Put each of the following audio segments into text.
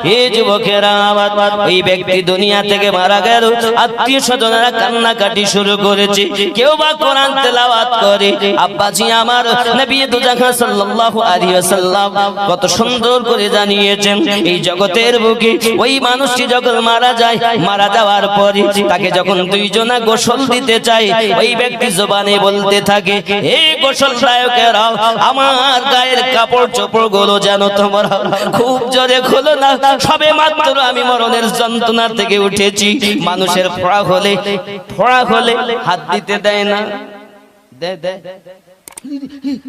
হে যুবকেরা, ওই ব্যক্তি দুনিয়া থেকে মারা গেল, আত্মীয় স্বজনেরা কান্নাকাটি শুরু করেছে, কেউ বা কোরআন তেলাওয়াত করে। আব্বাজি আমার নবী দুজাহান সাল্লাল্লাহু আলাইহি ওয়াসাল্লাম কত সুন্দর করে জানিয়েছেন, এই জগতের বুকে ওই মানুষটি যখন মারা যায়, মারা যাওয়ার পরে তাকে যখন দুইজনা গোসল দিতে চায়, ওই ব্যক্তি জবানে বলতে থাকে, হে গোসল দায়কেরা, আমার গায়ের কাপড় চোপড় গুলো যেন তোমরা খুব জোরে খোলো না, সবে মাত্র আমি মরণের যন্ত্রণা থেকে উঠেছি। মানুষের ফোড়া হলে হাত দিতে দেয় না,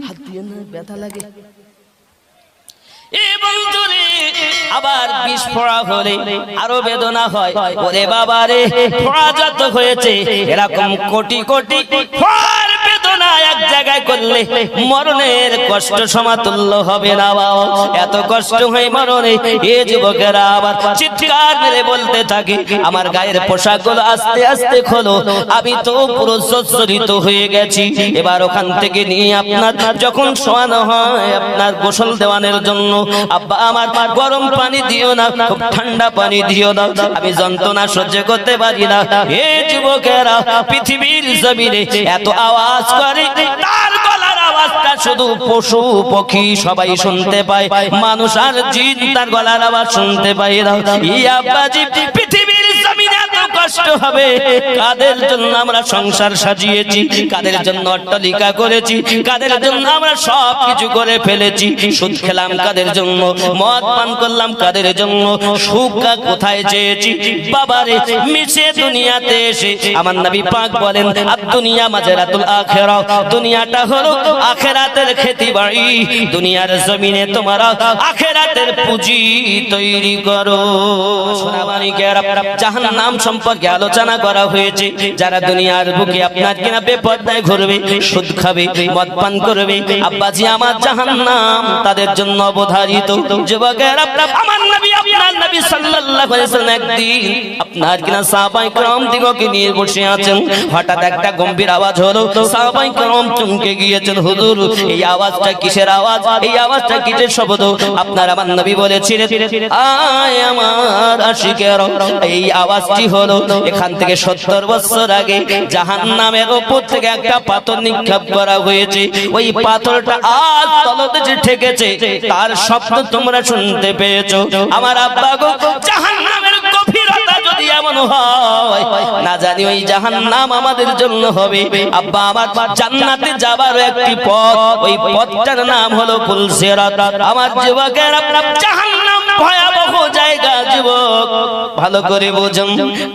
হাত দিয়ে না, ব্যথা লাগে। আবার বিষ ফোড়া হলে আরো বেদনা হয়। ওরে বাবা রে, ফোড়া যত হয়েছে, এরকম কোটি কোটি ফোড়ার বেদনা এক জায়গায় করলে মরণের কষ্ট সমাতুল্য হবে না। এত কষ্ট হয় মরণে। এ যুবকেরা আবার চিৎকার মেরে বলতে থাকে, আমার গায়ের পোশাকগুলো আস্তে আস্তে খোলো, আমি তো পুরো জর্জরিত হয়ে গেছি। এবার ওখান থেকে নিয়ে আপনার যখন শোয়ানো হয়, আপনার গোসল দেওয়ানোর জন্য, আব্বা আমার গরম পানি দিও না, খুব ঠান্ডা পানি দিও না, আমি যন্ত্রণা সহ্য করতে পারি না। হে যুবকেরা, পৃথিবীর জমিনে এত আওয়াজ করে, তার গলার আওয়াজটা শুধু পশু পক্ষী সবাই শুনতে পায়, মানুষ আর জিন তার গলার আওয়াজ শুনতে পায় না। আব্বাজি, পৃথিবীর জমিনে এত কষ্ট হবে, কাদের জন্য আমরা সংসার সাজিয়েছি, কাদের জন্য অট্টালিকা করেছি, কাদের জন্য আমরা সব কিছু করে ফেলেছি, সুদ খেলাম কাদের জন্য, মদ পান করলাম কাদের জন্য, সুখ কোথায় চেয়েছি। বাবারে, মিশে দুনিয়াতে এসে আমার নবী পাক বলেন, দুনিয়া মাজরাতুল আখিরা, দুনিয়াটা হলো আখিরাতের খেতি বাড়ি, দুনিয়ার জমিনে তোমরা আখিরাতের পুঁজি তৈরি করো। সোনামানিকেরা, জাহান্নাম সম্পর্কে আলোচনা করা হয়েছে। যারা দুনিয়ার বুকে আপনার কিনা বেপরদায় ঘুরবে, সুদ খাবে, মদ পান করবে, আব্বাজি আমার জাহান্নাম তাদের জন্য অবধারিত। যুবকেরা, আমার নবী, আপনার নবী সাল্লাল্লাহু আলাইহি ওয়াসাল্লাম একদিন আপনার কিনা সাহাবায়ে কেরাম দিগকে নিয়ে বসে আছেন, হঠাৎ একটা গম্ভীর আওয়াজ হলো, সাহাবায়ে কেরাম চমকে গিয়েছেন, হুজুর এই আওয়াজটা কিসের আওয়াজ, এই আওয়াজটা কিসের শব্দ? আপনার আমার নবী বলেছিলেন, আয় আমার আশিকেরা, এই আওয়াজটি হলো এখান থেকে 70 বছর আগে জাহান্নামের উপর থেকে একটা পাথর নিক্ষেপ করা হয়েছে, ওই পাথরটা আজ তলদেশে ঠেকেছে, তার শব্দ তোমরা শুনতে পেয়েছো। আমার আব্বা গো, জাহান্নামের গভীরতা যদি এমন হয়, না জানি ওই জাহান্নাম আমাদের জন্য হবে। আব্বা আমার জান্নাতে যাবার একটি পথ, ওই পথটার নাম হলো পুলসিরাত। আমার যুবকেরা, জাহান্নাম ভয়াবহ জায়গা যুবক, ভালো করে বুঝুন।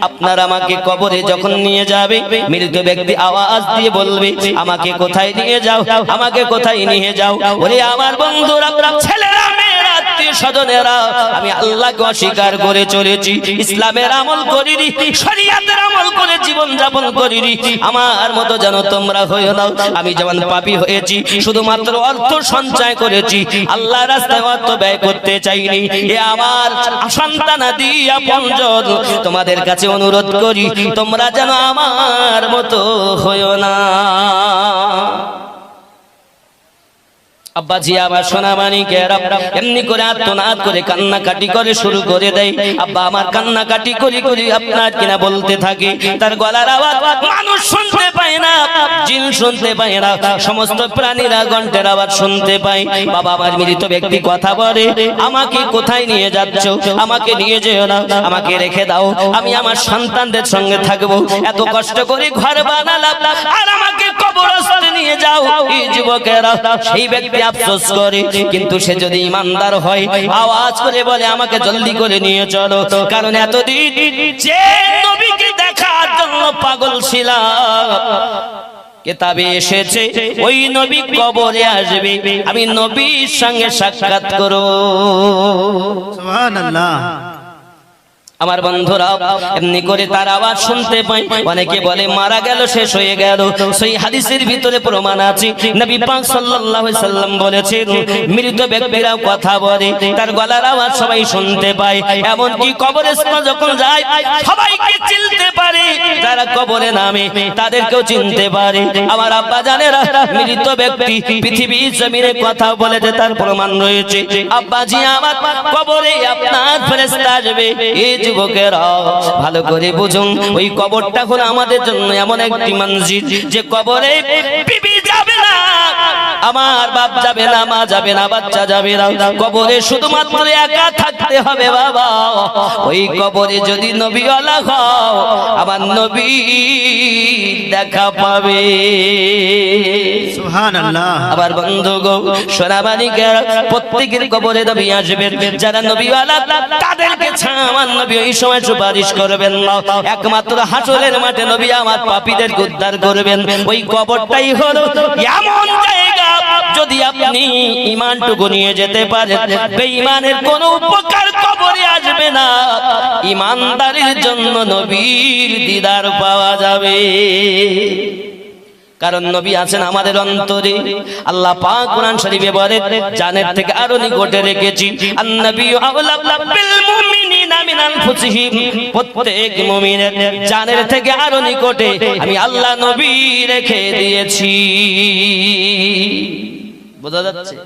আপনার আমাকে কবরে যখন নিয়ে যাবে, মৃত ব্যক্তি আওয়াজ দিয়ে বলবে, আমাকে কোথায় নিয়ে যাও, আমাকে কোথায় নিয়ে যাও। ওরে আমার বন্ধুরা, ছেলেরা, মেয়েরা, আত্মীয় স্বজনেরা, আমি আল্লাহকে অস্বীকার করে চলেছি, ইসলামের আমল করিনি, শরীয়তের আমল করে জীবন যাপন করিনি, আমার মতো যেন তোমরা হইও না। আমি যেমন পাপী হয়েছি, শুধুমাত্র অর্থ সঞ্চয় করেছি, আল্লাহর রাস্তায় অর্থ ব্যয় করতে চাইনি। এ আমার সন্তানাদি আপনজন, তোমাদের কাছে অনুরোধ করি, তোমরা যেন আমার মতো হইও না। আব্বাজি আমার সোনামানিকেরা এমনি করে আত্মনাদ করে কান্নাকাটি করে শুরু করে দেয়। আব্বা আমার কান্নাকাটি করি করি আপনার কিনা বলতে থাকে, তার গলার আওয়াজ মানুষ শুনতে পায় না, জিন শুনতে পায় না, সমস্ত প্রাণীরা ঘন্টার আওয়াজ শুনতে পায়। বাবা আমার মৃত ব্যক্তি কথা বলে, আমাকে কোথায় নিয়ে যাচ্ছ, আমাকে নিয়ে যেও না, আমাকে রেখে দাও, আমি আমার সন্তানদের সঙ্গে থাকবো, এত কষ্ট করে ঘর বানালাম, আর আমাকে কবরস্থানে নিয়ে যাও। এই যুবকেরা, সেই ব্যক্তি আফসোস করে, কিন্তু সে যদি ইমানদার হয়, আওয়াজ করে বলে, আমাকে জলদি করে নিয়ে চলো, কারণ এতদিন যে নবীকে দেখার জন্য পাগল ছিলাম, কিতাবে এসেছে ওই নবী কবরে আসবে, আমি নবীর সঙ্গে সাক্ষাৎ করব। সুবহানাল্লাহ। আমার বন্ধুরা এমনি করে তার আওয়াজ শুনতে পাই, অনেকে বলে মারা গেল, শেষ হয়ে গেল। সেই হাদিসের ভিতরে প্রমাণ আছে, নবী পাক সাল্লাল্লাহু আলাইহি সাল্লাম বলেছেন মৃত ব্যক্তিরাও কথা বলে, তার গলার আওয়াজ সবাই শুনতে পায়। এমন কি কবরস্থানে যখন যায় সবাইকে চিনতে পারে, যারা কবরে নামে তাদেরকেও চিনতে পারে। আমার আব্বা জানেরা, মৃত ব্যক্তি পৃথিবীর জমিনে কথা বলে যে তার প্রমাণ রয়েছে। আব্বাজি আমার, কবরে আপনার ফেরেশতা আসবে। এই যুবকেরা ভালো করে বুঝুন, ওই কবরটা হলো আমাদের জন্য এমন একটি মসজিদ যে কবরে বিবি যাবে না, আমার বাপ যাবে না, মা যাবে না, বাচ্চা যাবে না। কবরে শুধুমাত্র একা থাকতে হবে বাবা। ওই কবরে যদি নবীওয়ালা হও, আমার নবী দেখা পাবে। সুবহানাল্লাহ। আবার বন্ধুগো, সোনামানিকেরা, প্রত্যেকের কবরে নবী আসবেন। যারা নবীওয়ালা তাদেরকে আমার নবী ওই সময় সুপারিশ করবেন না। একমাত্র হাসরের মাঠে নবী আমার পাপীদেরকে উদ্ধার করবেন। ওই কবরটাই হলো এমন জায়গা, যদি আপনি ঈমানটুকু নিয়ে যেতে পারেন, বেঈমানের কোনো উপকার কবরে আসবে না। ঈমানদারের জন্য নবীর দিদার পাওয়া যাবে। কারণ নবী আছেন আমাদের অন্তরে। আল্লাহ পাক কোরআন শরীফে বলে, জানের থেকে আরো নিকটে রেখেছি। আন-নবিয়্যু আওলা বিল মুমিনিনা মিন আনফুসিহিম, প্রত্যেক মুমিনের জানের থেকে আরো নিকটে আমি আল্লাহ নবী রেখে দিয়েছি। বোঝা যাচ্ছে?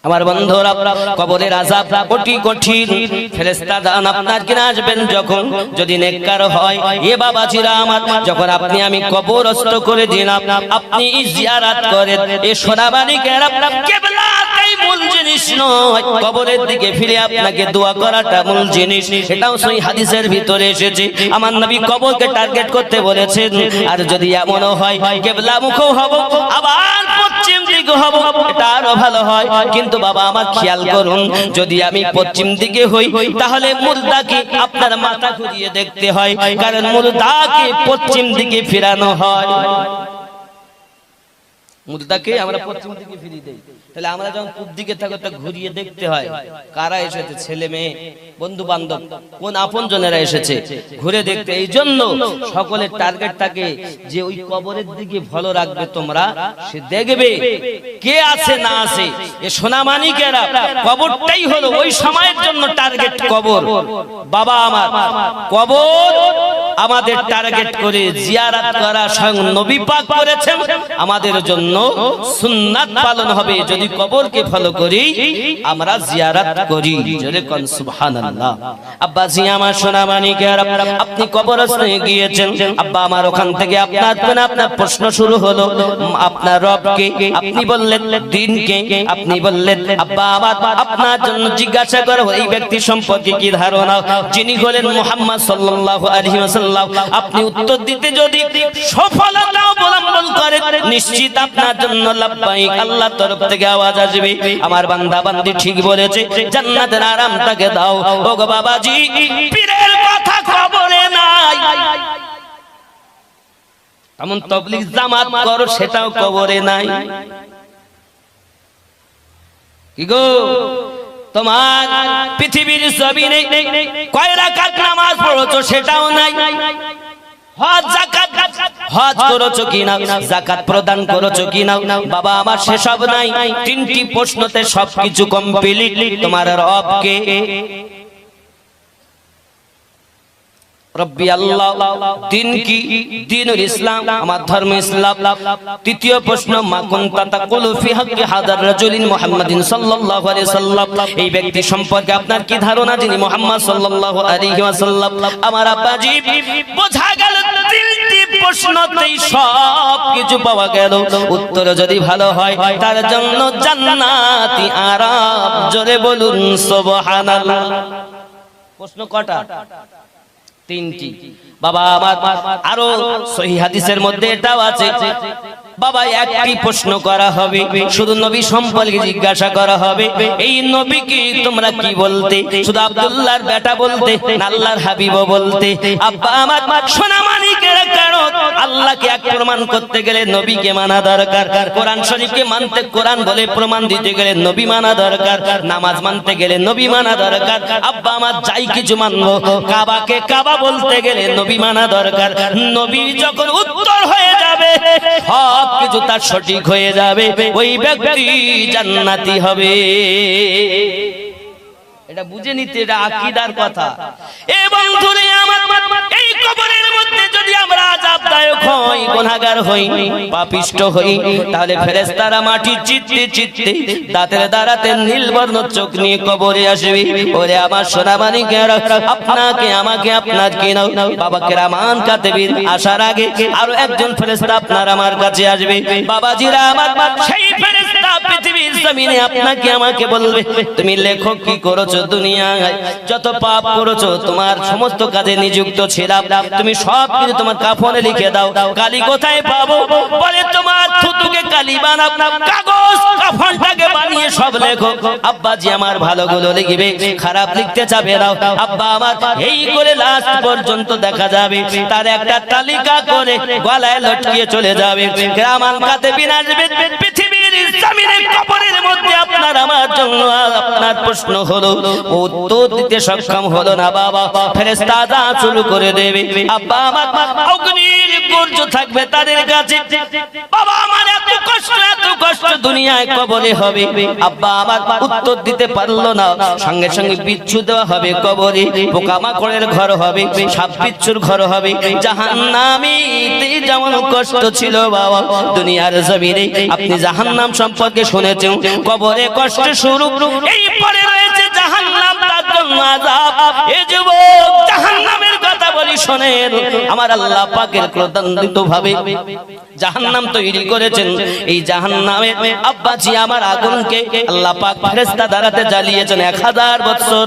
আমার বন্ধুরা, কবরের আযাব কঠিন কঠিন। ফেরেশতা দান আপনার কিনা আসবেন যখন, যদি নেককার হয়। এ বাবাজিরা আমার, যখন আপনি আমি কবরস্থ করে দিলাম, আপনি জিয়ারত করেন, এ সোনামানিকেরা, কিবলাটাই মূল জিনিস নয়, কবরের দিকে ফিরে আপনাকে দোয়া করাটা মূল জিনিস। এটাও সহিহ হাদিসের ভিতরে এসেছে। আমার নবী কবরকে টার্গেট করতে বলেছেন। আর যদি এমনও হয় কিবলা মুখও হব, আবার পশ্চিম দিকে হব, এটা আরো ভালো হয়। কিন্তু বাবা আমার খেয়াল করুন, যদি আমি পশ্চিম দিকে হই তাহলে মুর্দাকে আপনার মাথা ঘুরিয়ে দেখতে হয়, কারণ মুর্দাকে পশ্চিম দিকে ফিরানো হয়। মুর্দাকে আমরা পশ্চিম দিকে ফিরিয়ে দেই, তাহলে আমরা যখন পূব দিকে থাকি তা ঘুরিয়ে দেখতে হয় কারা এসেছে, ছেলে মেয়ে, বন্ধু বান্ধব, কোন আপনজনেরা এসেছে, ঘুরে দেখতে। এই জন্য সকলের টার্গেট থাকে যে ওই কবরের দিকে ভালো রাখবে তোমরা, সে দেখবে কে আছে না আছে। এ সোনামানিকেরা, কবরটাই হলো ওই সময়ের জন্য টার্গেট কবর। বাবা আমার, কবর আমাদের টার্গেট করে জিয়ারত করা স্বয়ং নবী পাক করেছেন। আমাদের জন্য সুন্নাত পালন হবে যদি কবরকে ফলো করি, আমরা জিয়ারত করি। জোরে কোন সুবহানাল্লাহ। আব্বা জি আমার, সোনামানিকেরা, আপনি কবরস্থানে গিয়েছেন। আব্বা আমার, ওখান থেকে আপনার প্রশ্ন শুরু হলো, আপনার রবকে, আপনি বললেন দ্বীনকে, আপনি বললেন আব্বা আমার, আপনার জন্য জিজ্ঞাসা করো এই ব্যক্তি সম্পর্কে কি ধারণা, যিনি হলেন মুহাম্মদ সাল্লাল্লাহু আলাইহি ওয়াসাল্লাম। আপনি উত্তর দিতে যদি সফলতা অবলম্বন করেন, নিশ্চিত আপনার জন্য লাব্বাইক আল্লাহর তরফ থেকে আওয়াজ আসবে, আমার বান্দা বান্দি ঠিক বলেছে, জান্নাতের আরাম তাকে দাও। ওগো বাবাজি, পীরের কথা কবরে নাই, এমন তাবলীগ জামাত করো সেটাও কবরে নাই। কি গো, তোমার পৃথিবীর জমিনে কয় রাকাত নামাজ পড়ছো সেটাও নাই। হজ যাকাত, হজ করেছো কিনা, যাকাত প্রদান করেছো কিনা, বাবা আমার সেসব নাই। তিনটি প্রশ্নতে সবকিছু কমপ্লিট। তোমার রবকে, রব্বি আল্লাহ, দিন কি, দ্বীনুল ইসলাম, আমার ধর্ম ইসলাম। তৃতীয় প্রশ্ন, মা কুনতা তাকুলু ফি হাক্কি হাদার রাজুলিন মুহাম্মাদিন সাল্লাল্লাহু আলাইহি ওয়াসাল্লাম, এই ব্যক্তি সম্পর্কে আপনার কি ধারণা যিনি মুহাম্মদ সাল্লাল্লাহু আলাইহি ওয়াসাল্লাম। আমার আব্বাজি, বোঝা গেল তিনটি প্রশ্নতেই সব কিছু পাওয়া গেল। উত্তর যদি ভালো হয় তার জন্য জান্নাতি আরাম। জোরে বলুন সুবহানাল্লাহ। প্রশ্ন কটা? তিনটি। বাবা আমার, আরো সহিহ হাদিসের মধ্যে এটাও আছে, বাবা একটি প্রশ্ন করা হবে, শুধু নবী সম্পর্কে জিজ্ঞাসা করা হবে, এই নবীকে তোমরা কি বলতে? শুধু আব্দুল্লাহর বেটা বলতে না আল্লাহর হাবিব বলতে? আব্বা আমার সোনা মানিকেরা, কারণ আল্লাহকে এক প্রমাণ করতে গেলে নবীকে মানা দরকার, কোরআন শরীফকে মানতে, কোরআন বলে প্রমাণ দিতে গেলে নবী মানা দরকার, নামাজ মানতে গেলে নবী মানা দরকার। আব্বা আমার যাই কিছু মানবো, কাবাকে কাবা বলতে গেলে নবী মানা দরকার। নবী যখন উত্তর হয়ে যাবে, সব কিছু তার সঠিক হয়ে যাবে, ওই ব্যক্তি জান্নাতি হবে। এটা বুঝে নিতে, এটা আকীদার কথা। এবং ধরে আমার এই কবরের মধ্যে যদি আমরা আযাবদায়ক হই, গুনাহগার হই, পাপিষ্ট হই, তাহলে ফেরেশতারা মাটি চিত্তে চিত্তে দাঁতের দাঁড়াতে নীলবর্ণ চোখ নিয়ে কবরে আসবে। ওরে আমার সোনা মানিকেরা, আপনাকে আমাকে আপনাকে নাও, বাবাকে রামান কাতেবিন আসার আগে আরো একজন ফেরেশতা আপনার আমার কাছে আসবে। বাবাজিরা আমার, সেই ফেরেশতা পৃথিবীর জমিনে আপনাকে আমাকে বলবে, তুমি লেখো কি করেছো দুনিয়ায়, যত পাপ করেছো, তোমার সমস্ত কাজে নিযুক্ত ছিলাম, তুমি সব কিছু তোমার কাফনে লিখে দাও। কালি কোথায় পাবো? বলে তোমার থুতুকে কালি বানাও, কাগজ কাফনটাকে বানিয়ে সব লেখো। আব্বাজি আমার ভালোগুলো লিখবে, খারাপ লিখতে চাবে না। আব্বা আমার এই করে লাস্ট পর্যন্ত দেখা যাবে তার একটা তালিকা করে গলায় লটকিয়ে চলে যাবে। রামান কাতেবিন আসবে পৃথিবীর জমিনে, কবরের মধ্যে আপনার আমার জন্য আপনার প্রশ্ন হলো, উত্তর দিতে সক্ষম হলো না বাবা, ফেরেশতা যা শুরু করে দেবে। আব্বা আমার অগ্নির গর্জ থাকবে তাদের কাছে। বাবা আমার এত কষ্ট দুনিয়ায় কবরে হবে। আব্বা আমার উত্তর দিতে পারলো না, সঙ্গে সঙ্গে বিচ্ছু দেওয়া হবে কবরে, পোকামাকড়ের ঘর হবে, সাপ বিচ্ছুর ঘর হবে। জাহান্নামীতে যেমন কষ্ট ছিল বাবা দুনিয়ার জমিনে, আপনি জাহান্নাম সম্পর্কে শুনেছেন, কবরে কষ্ট শুরু, এই পরে রয়েছে জাহান্নাম, তার জন্য আযাব। এই যুবক জাহান্নামের কথা বলি শোনেন, আমার আল্লাহ পাকের ক্রোধান্বিত ভাবে জাহান্নাম তৈরি করেছেন। এই জাহান্নামে আব্বাজি আমার আগুনকে আল্লাহ পাক ফেরেশতা দ্বারাতে জ্বালিয়েছেন 1000 বছর।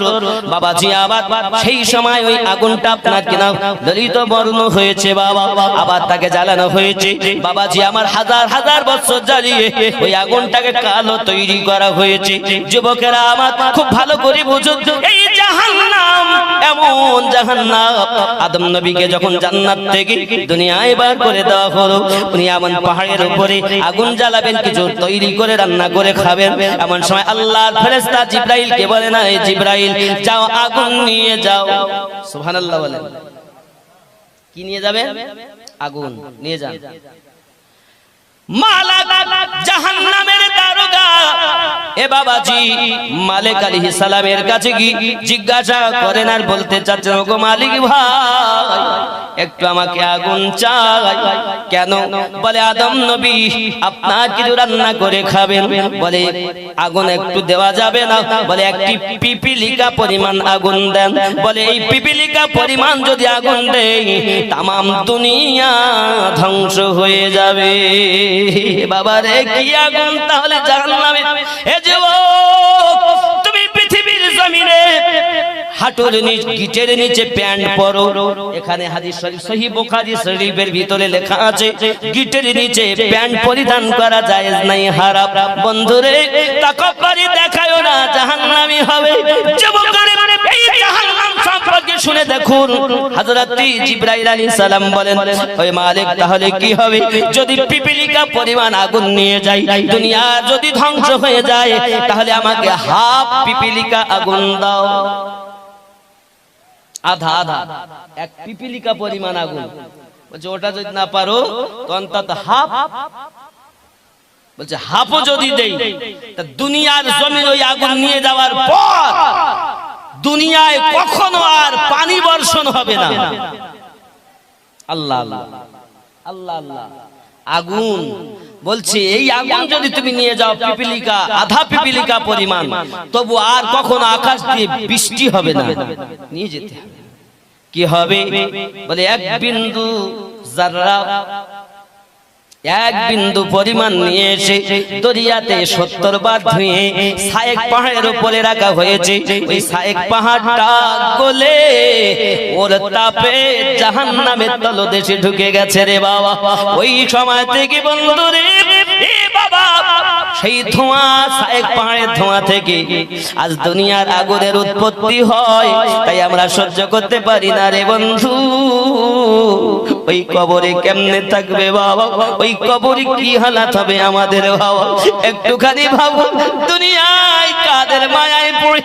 বাবাজি আবার সেই সময় ওই আগুনটা আপনার কিনা দলিত বর্ণ হয়েছে বাবা, আবার তাকে জ্বালানো হয়েছে। বাবাজি আমার হাজার বছর জ্বালিয়ে ওই আগুনটাকে কালো তৈরি করা হয়েছে। যুবকেরা আমার খুব ভালো করে বুঝুন, এই জাহান্নাম এমন জাহান্নাম, আদম নবীকে যখন জান্নাত থেকে দুনিয়ায় বার করে দেওয়া হলো, উনি এমন পাহাড়ের উপরে আগুন জ্বালাবেন, কিছু তৈরি করে রান্না করে খাবেন। এমন সময় আল্লাহর ফেরেশতা জিবরাইলকে বলে, না এই জিবরাইল যাও আগুন নিয়ে যাও। সুবহানাল্লাহ বলেন, কি নিয়ে যাবে? আগুন নিয়ে যান। মালাক জাহান্নামের দারোগা এ বাবাজি মালিক আলাইহিস সালামের কাছে কি জিজ্ঞাসা করেন আর বলতে চাচ্ছেন, ওগো মালিক ভাই একটু আমাকে আগুন চাই। কেন? বলে আদম নবী আপনার কিছু রান্না করে খাবেন। বলে আগুন একটু দেওয়া যাবে না? বলে একটি পিপিলিকা পরিমাণ আগুন দেন। বলে এই পিপিলিকা পরিমাণ যদি আগুন দেই তামাম দুনিয়া ধ্বংস হয়ে যাবে। বাবা রে কি আগুন তাহলে জাহান্নামে। এ যুবক তুমি পৃথিবীর জমিনে হাঁটুর নিচে গিটের নিচে প্যান্ট পরো, এখানে হাদিস শরীফ সহিহ বুখারী শরীফের ভিতরে লেখা আছে গিটের নিচে প্যান্ট পরিধান করা জায়েজ নাই, হারাম। বন্ধুরে তাকাব্বুরি দেখায়ও না, জাহান্নামী হবে। যুবকরে এই জাহান্নাম সম্পর্কে শুনে দেখুন, হযরত জিবরাইল আলাইহিস সালাম বলেন, ওই মালিক তাহলে কি হবে যদি পিপিলিকা পরিমাণ আগুন নিয়ে যাই, দুনিয়া যদি ধ্বংস হয়ে যায়, তাহলে আমাকে হাফ পিপিলিকা আগুন দাও। আধা আধা এক পিপিলিকা পরিমাণ আগুন। বলছে ওটা যদি না পারো তো অন্তত হাফ। বলছে হাফও যদি দেই তা দুনিয়ার জমিন ওই আগুন নিয়ে যাওয়ার পর দুনিয়ায় কখনো আর পানি বর্ষণ হবে না। আল্লাহ আল্লাহ আল্লাহ আল্লাহ। আগুন বলছে এই আগুন যদি তুমি নিয়ে যাও পিপিলিকা, আধা পিপিলিকা পরিমাণ, তবু আর কখনো আকাশ দিয়ে বৃষ্টি হবে না, নিয়ে যেতে হবে। কি হবে? বলে এক বিন্দু জাররা, এক বিন্দু পরিমাণ নিয়ে এসে দরিয়াতে 70 বার ধুয়ে সায়েক পাহাড়ের উপরে রাখা হয়েছে। ওই সায়েক পাহাড়টা গলে ওর তাপে জাহান্নামের তলদেশে ঢুকে গেছে রে বাবা। ওই সময় থেকে বন্ধুরে এ বাবা সেই ধোঁয়া, সায়েক পাহাড়ের ধোঁয়া থেকে আজ দুনিয়ার আগুনের উৎপত্তি হয়। তাই আমরা সহ্য করতে পারি না রে বন্ধু। ওই কবরে কেমনে থাকবে বাবা, ওই কবরে কি হালাত হবে আমাদের বাবা, একটুখানি ভাবো। দুনিয়ায় কাদের মায়ায় পড়ে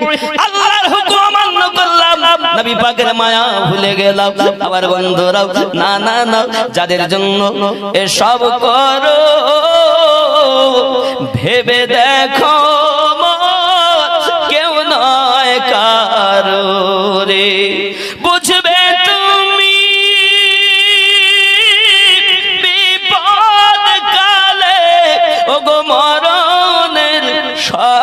আল্লাহর হুকুম অমান্য করলাম, নবী পাকের মায়া ভুলে গেলাম। আবার বন্ধুরাও না না না, যাদের জন্য এসব করো ভেবে দেখো কেউ নয় কারো রে, বুঝবে তুমি বিপদ কালে ওগো মরণের সময়,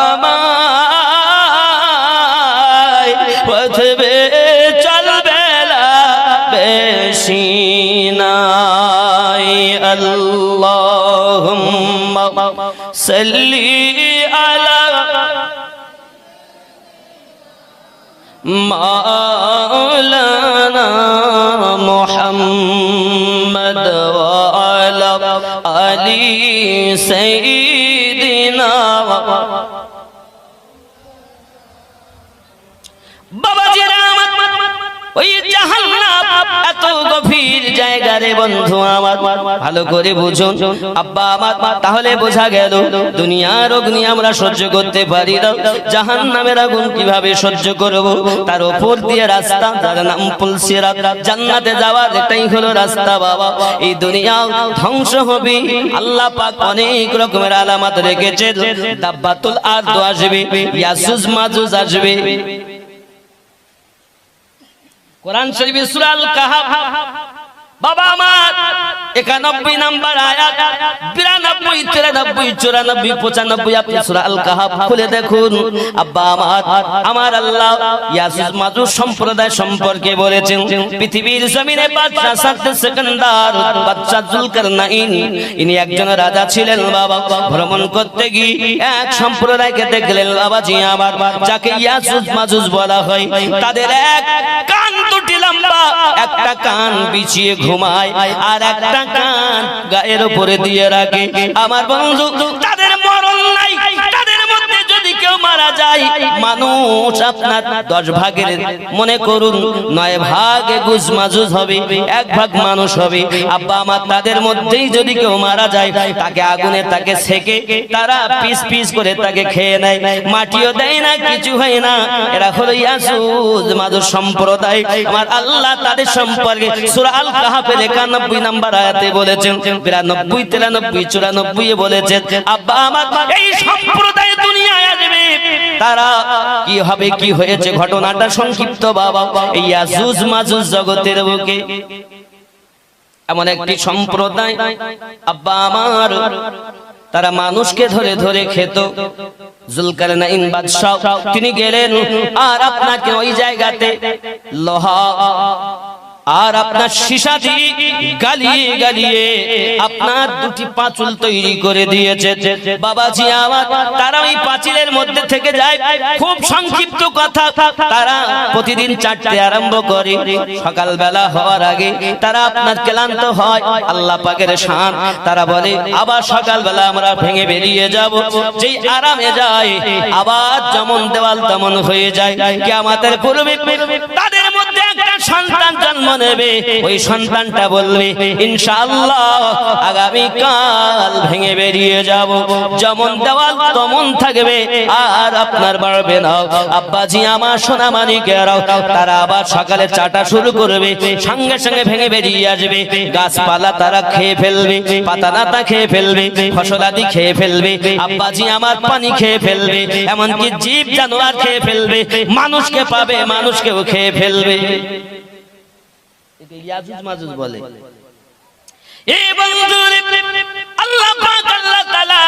পথবে চলবে না বেশি নাই। আল্লাহুম্মা সাল্লি আলা মাওলানা মুহাম্মদ ওয়া আলা আলি সাইয়্যিদিনা। বাবাজিরা ওই জাহান্নাম এত গভীর জায়গা রে বন্ধু আমার, ভালো করে বুঝুন আব্বা আমার। তাহলে বোঝা গেল দুনিয়ার অগ্নি আমরা সহ্য করতে পারি না, জাহান্নামের আগুন কিভাবে সহ্য করব? তার উপর দিয়ে রাস্তা, যার নাম পুলসিরাত, জান্নাতে যাওয়ার এটাই হলো রাস্তা বাবা। এই দুনিয়া ধ্বংস হবে, আল্লাহ পাক অনেক রকমের আলামত রেখেছে। দাব্বাতুল আরদ আসবে, ইয়াজুজ মাজুজ আসবে। কোরআন শরীফ সূরা আল কাহাফ বাবা আমার 91 নাম্বার আয়াত, 92, 93, 94, 95 আপনি সূরা আল কাহাফ খুলে দেখুন। আব্বা আমার আল্লাহ ইয়াজুজ মাজুজ সম্প্রদায় সম্পর্কে বলেছেন। পৃথিবীর জমিনে বাদশা সাদ্দাত সিকান্দার বাদশা জুলকারনাইন, ইনি একজন রাজা ছিলেন বাবা। ভ্রমণ করতে গিয়ে এক সম্প্রদায়কে দেখলেন বাবাজি আমার, যাকে ইয়াজুজ মাজুজ বলা হয়। তাদের এক কান দুটি লম্বা, একটা কান বিছিয়ে ঘুমায় আর একটা কান গায়ের উপরে দিয়ে রাখে। আমার বন্ধু, তাদের মরণ নাই। তাদের মধ্যে যদি কেউ মারা যায়, মানুষ আপনার 10 ভাগের মনে করুন 9 ভাগ গুজ মাজুজ হবে, 1 ভাগ মানুষ হবে। আব্বা আমার তাদের মধ্যেই যদি কেউ মারা যায়, তাকে আগুনে তাকে সেকে তারা পিস পিস করে তাকে খেয়ে নেয়, মাটিও দেয় না, কিছু হয় না। এরা হলো ইয়াজুজ মাজুজ সম্প্রদায়। আমার আল্লাহ তাদের সম্পর্কে সূরা আল কাহাফের 91 নাম্বার আয়াতে বলেছেন, 92, 93, 94 বলেছেন। আব্বা আমার এই সম্প্রদায় দুনিয়ায় আসবে, তারা কি হবে, কি হয়েছে ঘটনাটা সংক্ষিপ্ত বাবা। এই ইয়াজুজ মাজুজ জগতের বুকে এমন একটি সম্প্রদায় আব্বা আমার, তারা মানুষকে ধরে ধরে খেত। জুলকারনাইন বাদশা তিনি গেলেন আর আপনাকে ওই জায়গাতে লোহা আর আপনার সীসা দিয়ে গালিয়ে গালিয়ে আপনার 2টি পাঁচুল তৈরি করে দিয়েছে বাবাজি আমার। তারা ওই পাঁচিলের মধ্যে থেকে যায়। খুব সংক্ষিপ্ত কথা, তারা প্রতিদিন 4টে আরম্ভ করে। সকালবেলা হওয়ার আগে তারা আপনার ক্লান্ত হয়, আল্লাহ পাকের শান, তারা বলে আবার সকালবেলা আমরা ভেঙে বেরিয়ে যাব। যেই আরামে যায় আবার যেমন দেওয়াল তেমন হয়ে যায়। কিয়ামতের পূর্বে তাদের মধ্যে একটা সন্তান জন্ম নেবে। ওই সন্তানটা বলবে ইনশাআল্লাহ আগামী কাল ভেঙে বেরিয়ে যাব, যেমন দেওয়াল তেমন থাকবে আর আপনার বাড়বে না। আব্বাজি আমার সোনা মানিকেরাও, তারা আবার সকালে চাটা শুরু করবে, সঙ্গে সঙ্গে ভেঙে বেরিয়ে আসবে। গাছপালা তারা খেয়ে ফেলবে, পাতা নাতা খেয়ে ফেলবে, ফসলাদি খেয়ে ফেলবে, আব্বাজি আমার পানি খেয়ে ফেলবে, এমনকি জীব জানোয়ার খেয়ে ফেলবে, মানুষকে পাবে মানুষকেও খেয়ে ফেলবে। ইয়াজুজ মাজুজ বলে। এই বন্ধুরে আল্লাহ পাক আল্লাহ তাআলা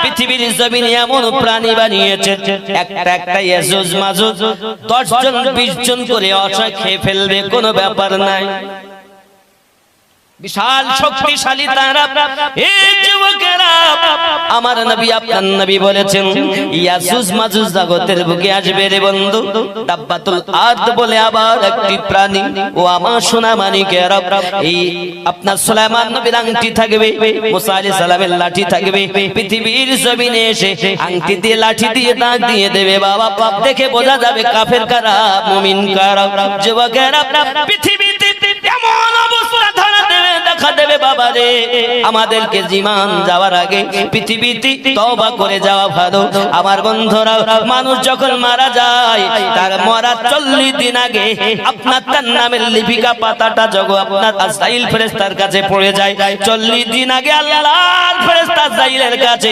পৃথিবীর জমিনে এমন প্রাণী বানিয়েছে, একটা ইয়াজুজ মাজুজ 10 জন 20 জন করে অসা খেয়ে ফেলবে, কোনো ব্যাপার নাই। বিশাল শক্তিশালী তারা। এই যুবকেরা, আমার নবী আপনার নবী বলেছেন ইয়াজুজ মাজুজ জগতের বুকে আসবে রে বন্ধু। দাব্বাতুল আরদ বলে আবার একটি প্রাণী। ও আমার সোনা মানিকেরা, এই আপনার সুলাইমান নবীর আংটি থাকবে, মুসা আলাইহিস সালামের লাঠি থাকবে। পৃথিবীর জমিনে এসে আংটি দিয়ে লাঠি দিয়ে দাগ দিয়ে দেবে বাবা। দেখে বোঝা যাবে কাফের কারা মুমিন কারা। যুবকেরা, পৃথিবীতে এমন অবস্থা ধরা দেবে, দেখা দেবে বাবা রে। আমাদেরকে জীবন যাওয়ার আগে পৃথিবীতে তওবা করে যাওয়া ভালো। আমার বন্ধুরা, মানুষ যখন মারা যায় তার মরার 40 দিন আগে আপনার তার নামের লিপিকা পাতাটা যখন আপনার আজরাইল ফেরেশতার কাছে পড়ে যায়, 40 দিন আগে আল্লাহর ফেরেশতা আজরাইলের কাছে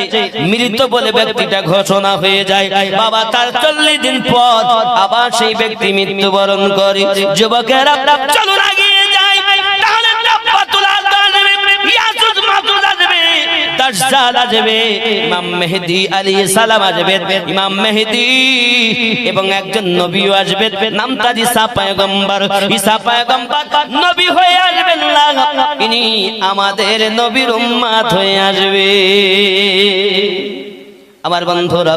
মৃত বলে ব্যক্তিটা ঘোষণা হয়ে যায় বাবা। তার 40 দিন পর আবার সেই ব্যক্তি মৃত্যুবরণ করে। যুবকেরা, চলুন এগিয়ে যাই। তাহলে দাব্বাতুল আরদ আসবে, ইয়াজুজ মাজুজ আসবে, দাজ্জাল আসবে, ইমাম মেহেদী আলাইহিস সালাম আসবে। ইমাম মেহেদী এবং একজন নবীও আসবে, নাম তার ঈসা পয়গম্বর। ঈসা পয়গম্বর নবী হয়ে আসবেন না, ইনি আমাদের নবীর উম্মত হয়ে আসবে। আমার বন্ধুরা,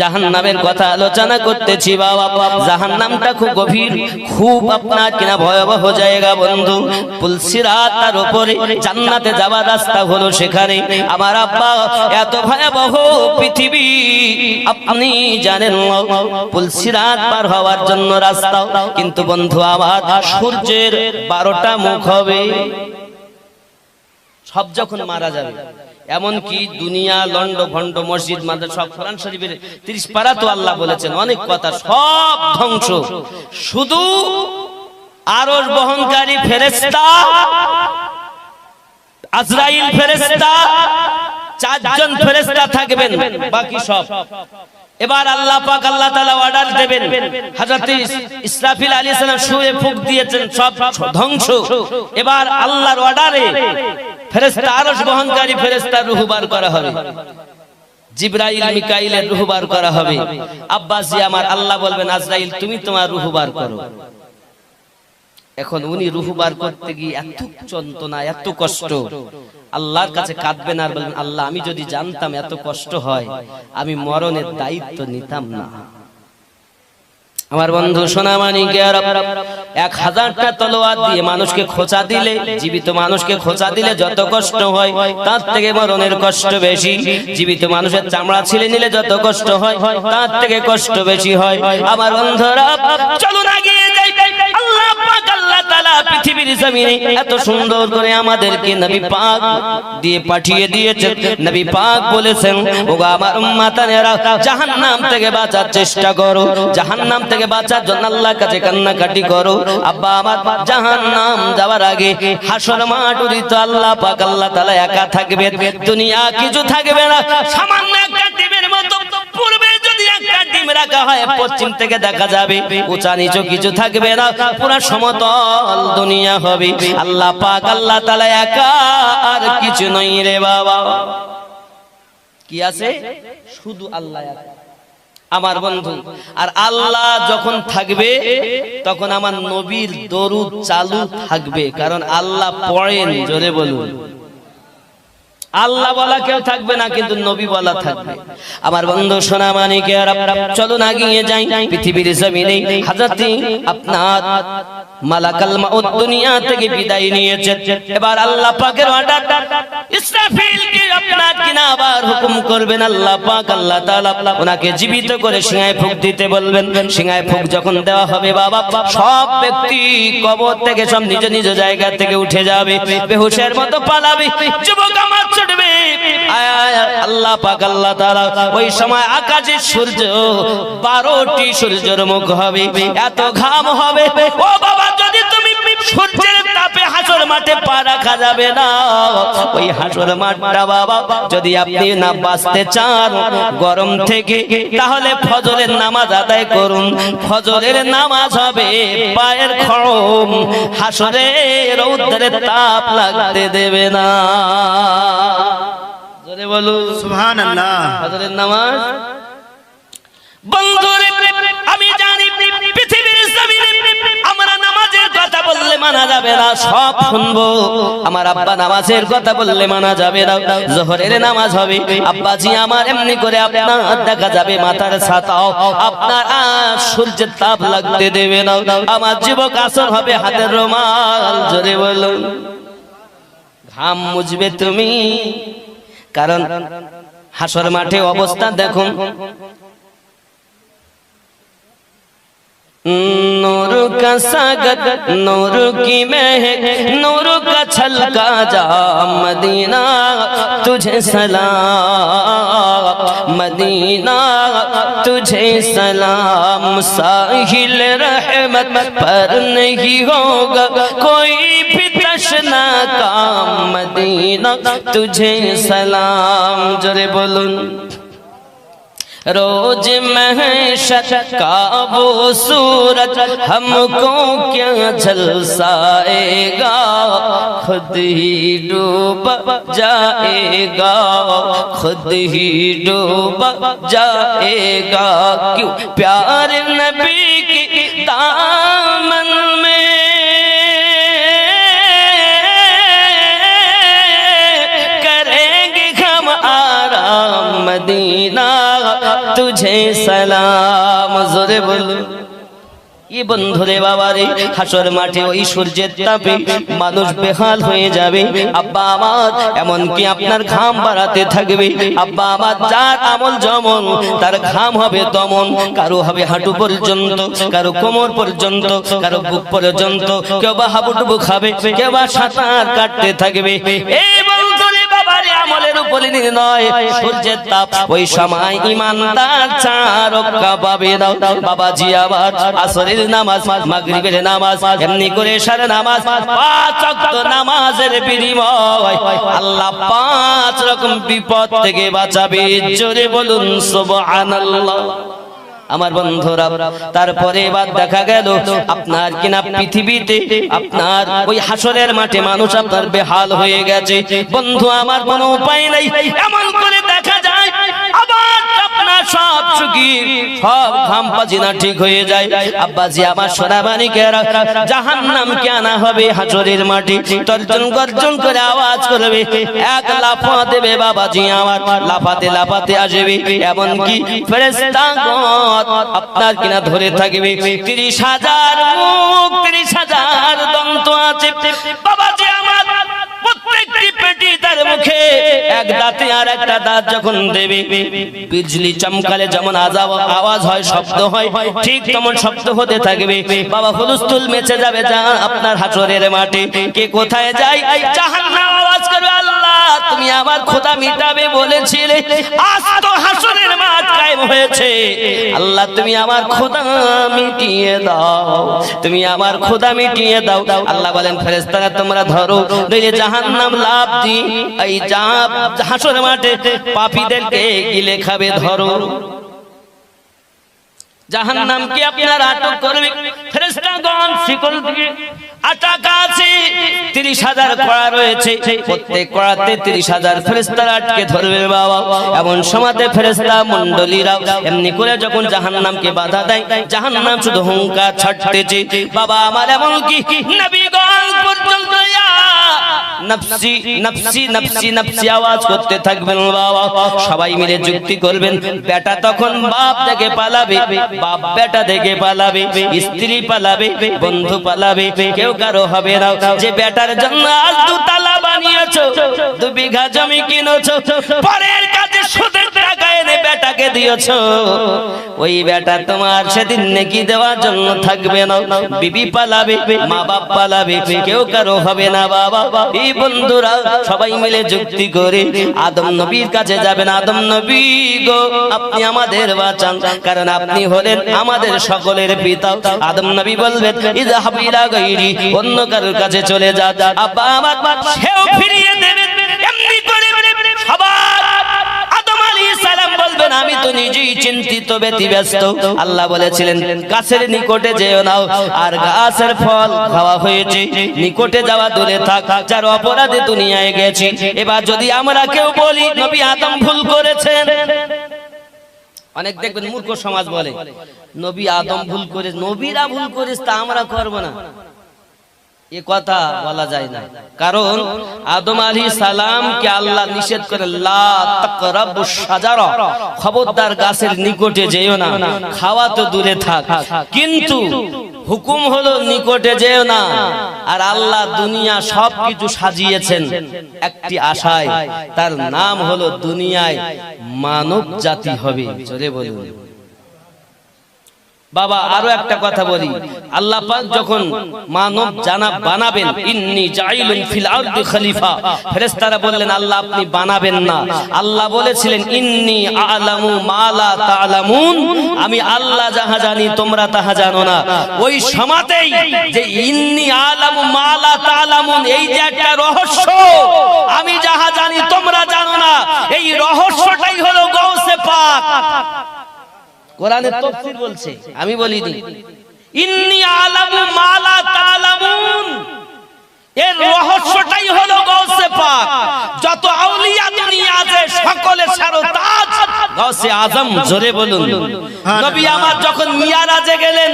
জাহান্নামের কথা আলোচনা করতেছি বাবা। জাহান্নামটা খুব গভীর, খুব আপনার কিনা ভয়াবহ জায়গা বন্ধু। পুলসিরাত তার উপরে, জান্নাতে যাওয়ার রাস্তা হলো সেখানে। আমার আব্বা, এত ভয়াবহ পৃথিবী আপনি জানেন। পুলসিরাত পার হওয়ার জন্য রাস্তা, কিন্তু বন্ধু আমার সূর্যের 12টা মুখ হবে। সব যখন মারা যাবে, এমনকি দুনিয়া লন্ড ভন্ড মসজিদ মাদ্রাসা সব, কোরআন শরীফের 30 পারা তো আল্লাহ বলেছেন অনেক কথা, সব ধ্বংস। শুধু আরশ বহনকারী ফেরেশতা আজরাইল ফেরেশতা 4 জন ফেরেশতা থাকবেন, বাকি সব। এবার আল্লাহ পাক আল্লাহ তাআলা অর্ডার দেবেন, হযরত ইসরাফিল আলাইহিস সালাম শুয়ে ফুঁক দিয়েছেন, সব ধ্বংস। এবার আল্লাহর অর্ডারে ফেরেশতা আরশ বহনকারী ফেরেশতা রূহ বার করা হবে, জিবরাইল মিকাইলের রূহ বার করা হবে। আব্বাসি আমার, আল্লাহ বলবেন আজরাইল তুমি তোমার রূহ বার করো। এখন উনি রূহ বার করতে গিয়ে এত যন্ত্রণা, এত কষ্ট, আল্লাহর কাছে কাঁদবেন আর বলবেন আল্লাহ আমি যদি জানতাম এত কষ্ট হয় আমি মরণের দায়িত্ব নিতাম না। আমার বন্ধু সোনামানিকেরা, 1000টা তলোয়ার দিয়ে মানুষকে খোঁচা দিলে, জীবিত মানুষকে খোঁচা দিলে যত কষ্ট হয় তার থেকে মরণের কষ্ট বেশি। জীবিত মানুষের চামড়া ছিলে নিলে যত কষ্ট হয় তার থেকে কষ্ট বেশি হয়। আমার বন্ধুরা, চলুন এগিয়ে যাই। আল্লাহ পাক আল্লাহ তাআলা পৃথিবীর জমিনে এত সুন্দর করে আমাদেরকে নবী পাক দিয়ে পাঠিয়ে দিয়েছেন। নবী পাক বলেছেন, ওগো আমার উম্মতানেরা, জাহান্নাম থেকে বাঁচার চেষ্টা করো, জাহান্নাম থেকে বাঁচার জন্য আল্লাহর কাছে কান্নাকাটি করো। আব্বা আমার, জাহান্নাম যাওয়ার আগে হাসর মাঠ উদিত আল্লাহ পাক আল্লাহ তাআলা একা থাকবে, দুনিয়া কিছু থাকবে না। সামান্য একটা ডিমের মতো পূর্বে যদি একটা ডিম রাখা হয়, পশ্চিম থেকে দেখা যাবে উঁচা নিচু কিছু থাকবে না, পুরো সমতল দুনিয়া হবে। আল্লাহ পাক আল্লাহ তাআলা একা, আর কিছু নাই রে বাবা। কি আছে? শুধু আল্লাহ একা। আমার বন্ধু, আর আল্লাহ যখন থাকবে তখন আমার নবীর দরুদ চালু থাকবে, কারণ আল্লাহ পড়েন। জোরে বলুন, আল্লাহ বলা কেউ থাকবে না, কিন্তু নবী বলা থাকবে। আমার বন্ধু সোনামানিকেরা, চলুন এগিয়ে যাই। পৃথিবীর জমিনে হযরত আপনার মালাকাল মাউত দুনিয়া থেকে বিদায় নিয়েছেন। এবার আল্লাহ পাকের অর্ডার, ইসরাফিলকে আপনার কিনা আবার হুকুম করবেন আল্লাহ পাক আল্লাহ তাআলা, ওনাকে জীবিত করে সিংহায় ফুঁক দিতে বলবেন। সিংহায় ফুঁক যখন দেওয়া হবে বাবা, সব ব্যক্তি কবর থেকে সব নিজ নিজ জায়গা থেকে উঠে যাবে, বেহুশের মতো পালাবে, যুবক আমার ছুটবে। আল্লাহ পাক আল্লাহ তাআলা ওই সময় আকাশে সূর্য 12টি সূর্যের মুখ হবে, এত ঘাম হবে। ও বাবা, যদি তুমি সূর্যের তাপে হাসর মাঠে পা রাখা যাবে না। ওই হাসর মাঠটা বাবা যদি আপনি না বাঁচতে চান গরম থেকে, তাহলে ফজরের নামাজ আদায় করুন। ফজরের নামাজ হবে পায়ের খড়ম, হাসরে রৌদ্রের তাপ লাগতে দেবে না। জোরে বলুন সুবহানাল্লাহ। ফজরের নামাজ, বন্ধুরে আমি জানি পৃথিবীর জমিনে আমরা নামাজের কথা বললে মানা যাবে না, সব শুনবো। আমার আব্বা নামাজের কথা বললে মানা যাবে না, জোহরের নামাজ হবে। আব্বাজি আমার এমনি করে আপনার দেখা যাবে মাথার ছাতাও আপনার সূর্যের তাপ লাগতে দেবে না। আমার যুবক আসর হবে হাতের রুমাল, জোরে বলুন। ঘাম মুছবে তুমি, কারণ হাসর মাঠে অবস্থা দেখুন। नूर का सागर, नूर की महक, नूर का छलका जा मदीना तुझे सलाम, मदीना तुझे सलाम। साहिल रहमत पर नहीं होगा कोई भी तशना का, मदीना तुझे सलाम। जोरे बोलूं। रोज महशर का वो सूरज हमको क्या झलसाएगा, खुद ही डूब जाएगा, खुद ही डूब जाएगा। क्यों प्यार नबी की दामन में करेंगे हम आराम, मदीना तुझे सलाम। जोरे बोलो। ये बंधुरे बाबा रे, হাসর মাঠে ওই সূর্যের তাপে মানুষ বেহাল হয়ে যাবে। আব্বা আমার এমনকি আপনার ঘাম বাড়াতে থাকবে। আব্বা আমার যার আমল যেমন তার ঘাম হবে তেমন, কারো হবে হাঁটু পর্যন্ত, কারো কোমর পর্যন্ত, কারো বুক পর্যন্ত, কেউ বা হাবুডুবু খাবে, কেউ বা সাঁতার কাটতে থাকবে। এই বন্ধুরে বাবার আমলের উপরে নির্ণয় সূর্যের তাপ। ওই সময় ইমানদার চার রক্ষা পাবে না। বাবাজি আবার আসরের নামাজ, মাগরিবের নামাজ, এমনি করে সারা নামাজ, পাঁচ ওয়াক্ত নামাজের বিনিময় আল্লাহ পাঁচ রকম বিপদ থেকে বাঁচাবে। জোরে বলুন সুবহানাল্লাহ। আমার বন্ধুরা, তারপরে এবার দেখা গেল আপনার কিনা পৃথিবীতে আপনার ওই হাসরের মাঠে মানুষ আপনার বেহাল হয়ে গেছে। বন্ধু আমার কোনো উপায় নাই, এমন করে দেখা যায় আবার আপনার সব চুকি সব ঘাম পাজিনা ঠিক হয়ে যায়। আব্বাজি আমার সোনামানিকেরা জাহান্নামকে আনা হবে হাসরের মাঠে, তর্জন গর্জন করে আওয়াজ করবে, এক লাফা দেবে বাবাজি আমার, লাফাতে লাফাতে আসবে। এমনকি ফেরেশতাগণ আপনার কিনা ধরে থাকবে। 30,000 মুখ, 30,000 দন্ত আছে বাবাজি আমার। প্রত্যেকটি পেটি তার মুখে এক দাঁতে আর একটা দাঁত যখন দেবে, বিজলি চমকালে যেমন আওয়াজ হয়, শব্দ হয়, ঠিক তেমন শব্দ হতে থাকবে। বাবা হুলস্থুল মেচে যাবে যা আপনার হাসরের মাঠে। কে কোথায় যায়? জাহান্নাম আওয়াজ করবে, আল্লাহ তুমি আমার ক্ষুধা মিটাবে বলেছিলে, আজ তো হাসরের মাঠ কায়েম হয়েছে, আল্লাহ তুমি আমার ক্ষুধা মিটিয়ে দাও, তুমি আমার ক্ষুধা মিটিয়ে দাও। আল্লাহ বলেন ফেরেশতারা তোমরা ধরো, নইলে জাহান্নাম লাভ দি এই হাসরের মাঠে পাপীদেরকে গিলে খাবে, ধরো। জাহান্নামকে আপনার আটক করবে ফেরেশতাগণ শিকল দিয়ে আটক আছে। 30,000 কড়া রয়েছে, প্রত্যেক কড়াতে 30,000 ফেরেশতারা আটকে ধরবে বাবা। এমন সময়তে ফেরেশতা মণ্ডলীরা এমনি করে যখন জাহান্নামকে বাধা দেয়, জাহান্নাম শুধু হুঙ্কার ছাড়তেছে বাবা আমার। এমন কি নবীগণ পর্যন্ত নফসি নফসি নফসি নফসি আওয়াজ করতে থাকবেন বাবা। সবাই মিলে যুক্তি করবেন। বেটা তখন বাপ থেকে পালাবে, বাপ বেটা থেকে পালাবে, স্ত্রী পালাবে, বন্ধু পালাবে, কেউ কারো হবে না। যে বেটার জন্য আজ 2 তালা বানিয়েছো, 2 বিঘা জমি কিনেছো, পরের কাছে সুদের টাকা এনে বেটাকে দিয়েছো, ওই বেটা তোমার সেদিন নেকি দেওয়ার জন্য থাকবে না। বিবি পালাবে, মা বাপ পালাবে, কেউ কারো হবে না বাবা। এই বন্ধুরা সবাই মিলে যুক্তি করে আদম নবীর কাছে যাবেন। আদম নবী গো, আপনি আমাদের বাঁচান, কারণ আপনি হলেন আমাদের সকলের পিতা। আদম নবী বলবেন ইযহাব ইলা গায়রি, অন্য কারোর কাছে চলে যা। আব্বা আমার সেও ফিরিয়ে দেবেন। এমনি করে সবার আদম আলাইহিস সালাম বলবেন আমি তো নিজেই চিন্তিত ব্যতিব্যস্ত। আল্লাহ বলেছিলেন গাছের নিকটে যেও না, আর গাছের ফল খাওয়া হয়েছে, নিকটে যাওয়া দূরে থাক, যার অপরাধে দুনিয়ায় গেছি। এবার যদি আমরা কেউ বলি নবী আদম ভুল করেছেন, অনেক দেখবেন মূর্খ সমাজ বলে নবী আদম ভুল করে, নবীরা ভুল করেছে তা আমরা করব না। এ কথা বলা যায় না, কারণ আদম আলাইহিস সালামকে আল্লাহ নিষেধ করে লা তাকরাবুশ শাজারা, খবরদার গাছের নিকটে যেও না, খাওয়া তো দূরে থাক, কিন্তু হুকুম হলো নিকটে যেও না। আর আল্লাহ দুনিয়া সবকিছু সাজিয়েছেন একটি আশায়, তার নাম হলো দুনিয়ায় মানব জাতি হবে। জোরে বলুন বাবা। আরো একটা কথা বলি, আল্লাহ পাক যখন মানব জানাব বানাবেন, ইন্নী জাইলুন ফিল আরদি খলিফা, ফেরেশতারা বললেন আল্লাহ আপনি বানাবেন না, আল্লাহ বলেছিলেন ইন্নী আ'লামু মা লা তা'লামুন, আমি আল্লাহ যাহা জানি তোমরা তাহা জানো না। ওই সময়তেই যে ইন্নী আ'লামু মা লা তা'লামুন, এই যে একটা রহস্য, আমি যাহা জানি তোমরা জানো না, এই রহস্যটাই হলো গাউসে পাক। কোরআনের তাফসীর বলছে, আমি বলিনি। ইন্নী আ'লামু মা লা তা'লামুন, এর রহস্যটাই হলো গাউসে পাক। যত আউলিয়া দুনিয়া আছে সকলের সারতাজ গাউসে আজম। জোরে বলুন। নবী আমার যখন মিরাজে গেলেন,